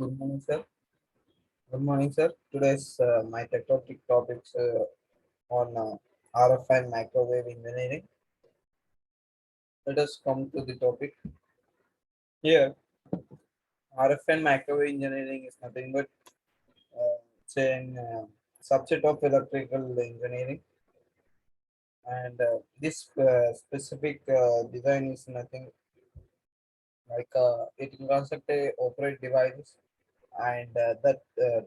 Good morning, sir. Good morning, sir. Today's my tech topics on RF and microwave engineering. Let us come to the topic. Here, RF and microwave engineering is nothing but it's a subset of electrical engineering, and this specific design is nothing like it can construct a operate device and that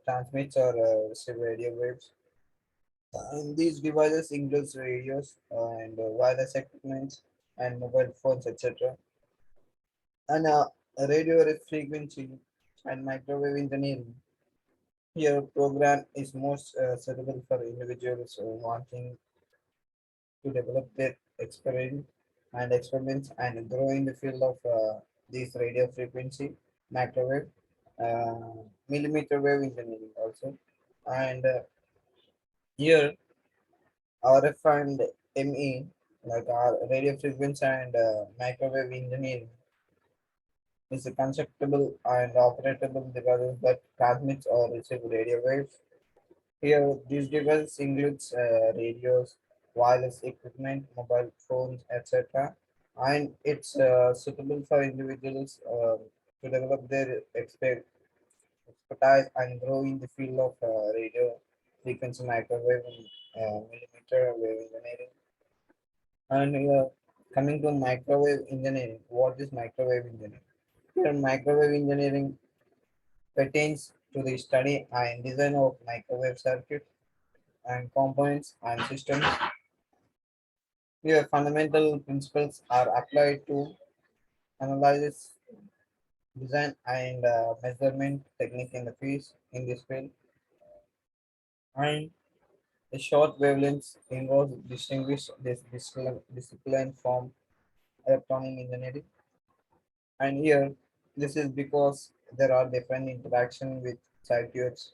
transmits or receive radio waves. And these devices includes radios and wireless equipment and mobile phones, etc. And radio frequency and microwave engineering. Here, program is most suitable for individuals wanting to develop their experiments and grow in the field of these radio frequency, microwave, uh, millimeter wave engineering also. And here RF and ME, like our radio frequency and microwave engineering, is a constructible and operatable devices that transmits or receive radio waves. Here, these devices includes radios, wireless equipment, mobile phones, etc. And it's suitable for individuals to develop their expertise and grow in the field of radio frequency, microwave, and millimeter wave engineering. And coming to microwave engineering, what is microwave engineering? Here, microwave engineering pertains to the study and design of microwave circuits and components and systems. Here, fundamental principles are applied to analysis, design, and measurement technique in the field in this field. And the short wavelengths involves distinguish this discipline from electronic engineering. And here, this is because there are different interaction with circuits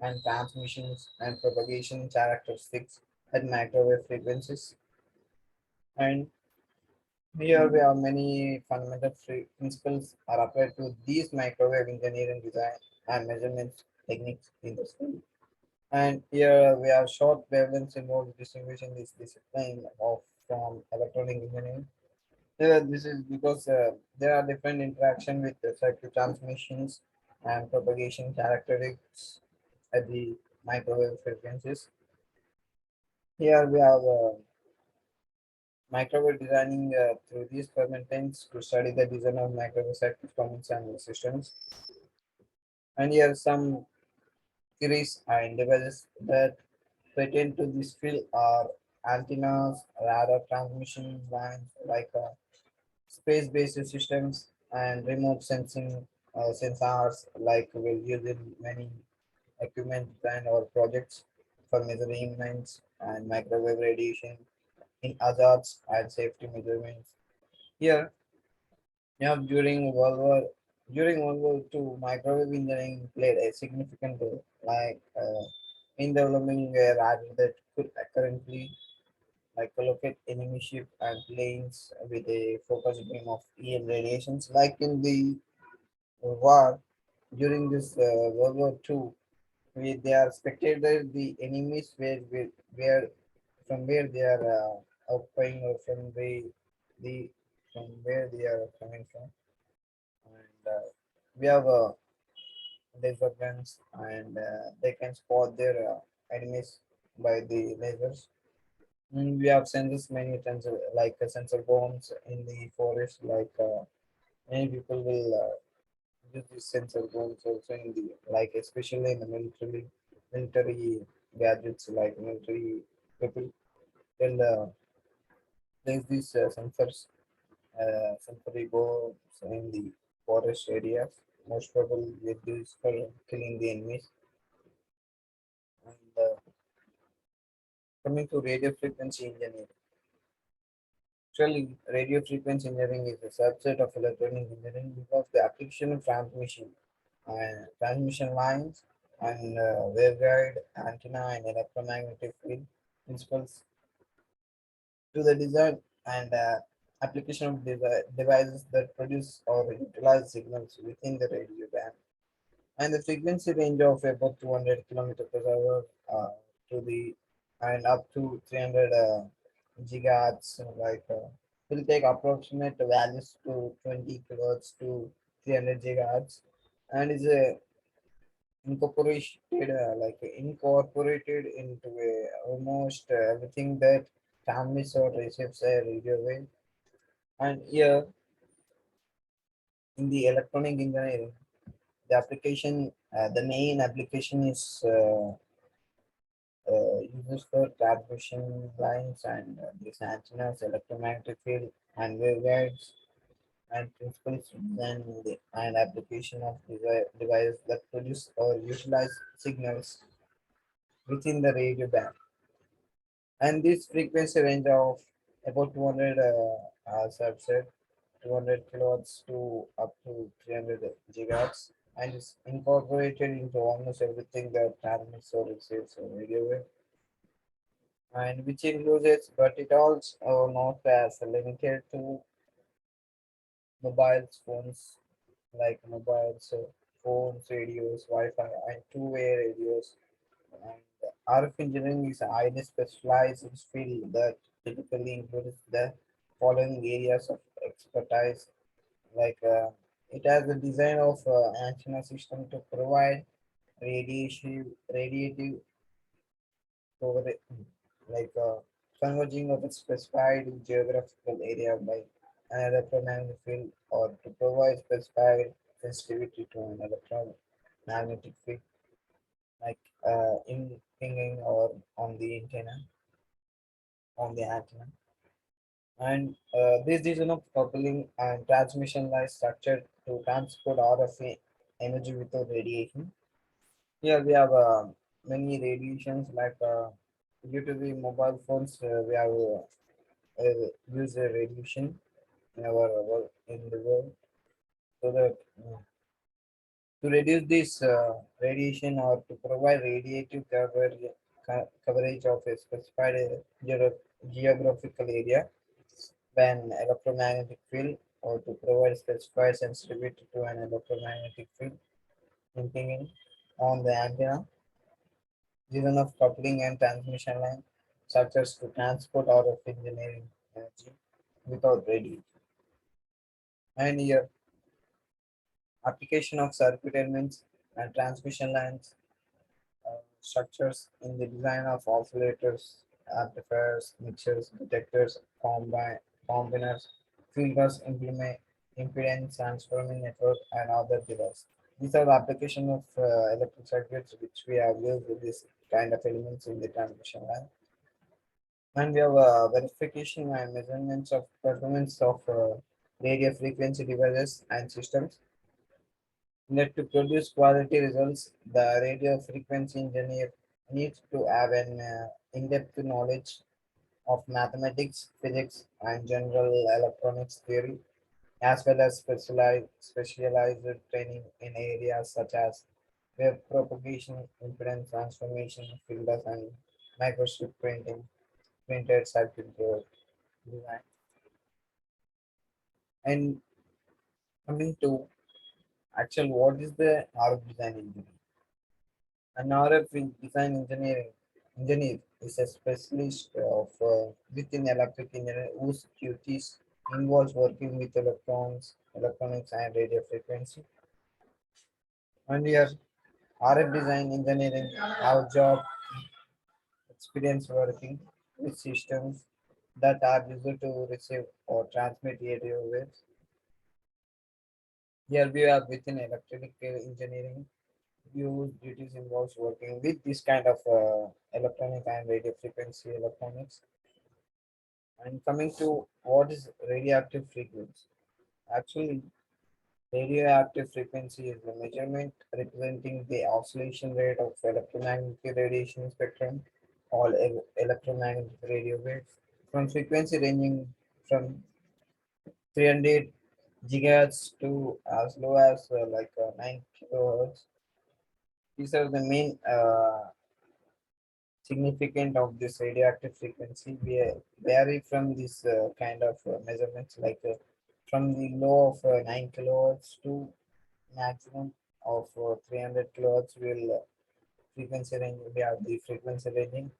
and transmissions and propagation characteristics at microwave frequencies. And here we have many fundamental principles are applied to these microwave engineering design and measurement techniques in the field. And here we have short wavelengths involved distinguishing this discipline of from electronic engineering. Yeah, this is because there are different interaction with the circuit transmissions and propagation characteristics at the microwave frequencies. Here we have microwave designing through these fermentants to study the design of microwave circuit components and systems. And here some theories and devices that pertain to this field are antennas, radar transmission lines like space-based systems and remote sensing sensors like we'll use in many equipment and or projects for measurements and microwave radiation in hazards and safety measurements. Here, yeah, during World War II, microwave engineering played a significant role, like in developing a radar that could accurately like locate enemy ship and planes with a focused beam of EM radiations, like in the war during this World War II. They are spectators, the enemies where from where they are occupying or the from where they are coming from, and we have laser guns, and they can spot their enemies by the lasers. We have sensors many times like sensor bombs in the forest. Like many people will use these sensor bombs also in the like especially in the military gadgets like military people will place these sensory bombs in the forest areas. Most probably with this for killing the enemies. And coming to radio frequency engineering. Actually, radio frequency engineering is a subset of electronic engineering because the application of transmission lines and waveguide antenna and electromagnetic field principles to the design and application of devices that produce or utilize signals within the radio band. and the frequency range of about 200 kilometer per hour to the and up to 300 gigahertz. Will take approximate values to 20 kilohertz to 300 gigahertz, and is incorporated into almost everything that transmits or receives a radio wave. And here in the electronic engineering, the main application is uses for transmission lines and these antennas, electromagnetic field, and waveguides, and principles and application of devices that produce or utilize signals within the radio band. And this frequency range of about 200, as I've said, 200 kilowatts to up to 300 gigahertz, and is incorporated into almost everything that transmits or receives a radio wave, and which includes it, but it also not as limited to mobile phones, like phones, radios, Wi-Fi, and two-way radios. And RF engineering is a highly specialized field that typically includes the following areas of expertise, like it has the design of antenna system to provide radiative coverage, like converging of a specified geographical area by an electromagnetic field, or to provide specified sensitivity to an electromagnetic field, like in pinging or on the antenna. And this design of coupling and transmission line structured to transport RF energy without radiation. Here we have many radiations, like due to the mobile phones, we have used a radiation in our world, in the world, so that to reduce this radiation, or to provide radiative coverage of a specified geographical area when electromagnetic field, or to provide specified sensitivity to an electromagnetic field impinging on the antenna. Reason of coupling and transmission line, such as to transport or of engineering energy without radiation. And here, application of circuit elements and transmission lines structures in the design of oscillators, amplifiers, mixers, detectors, combiners, filters, impedance transforming network, and other devices. These are the application of electric circuits which we have used with this kind of elements in the transmission line. And we have verification and measurements of performance of radio frequency devices and systems. Need to produce quality results, the radio frequency engineer needs to have an in-depth knowledge of mathematics, physics, and general electronics theory, as well as specialized training in areas such as wave propagation, impedance transformation, filters, and microchip printed circuit board design. And coming to actual, what is the RF design engineer? An RF design engineer is a specialist of within electric engineering whose duties involves working with electronics, and radio frequency. And here, RF design engineering have job experience working with systems that are used to receive or transmit radio waves. Here we are within electrical engineering. Use duties involves working with this kind of electronic and radio frequency electronics. And coming to what is radioactive frequency? Actually, radioactive frequency is the measurement representing the oscillation rate of electromagnetic radiation spectrum, all electromagnetic radio waves, from frequency ranging from 300 gigahertz to as low as 9 kilohertz. These are the main significant of this radioactive frequency. We vary from this kind of measurements, from the low of 9 kilohertz to maximum of 300 kilohertz will frequency range. We have the frequency ranging,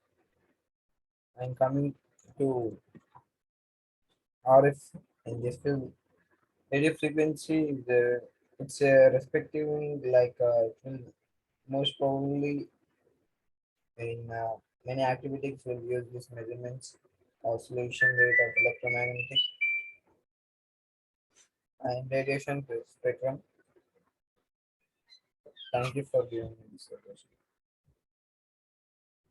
and coming to RF in this field, radio frequency the it's respectively like it will most probably in many activities will use these measurements oscillation rate of electromagnetic and radiation spectrum. Thank you for giving me this suggestion.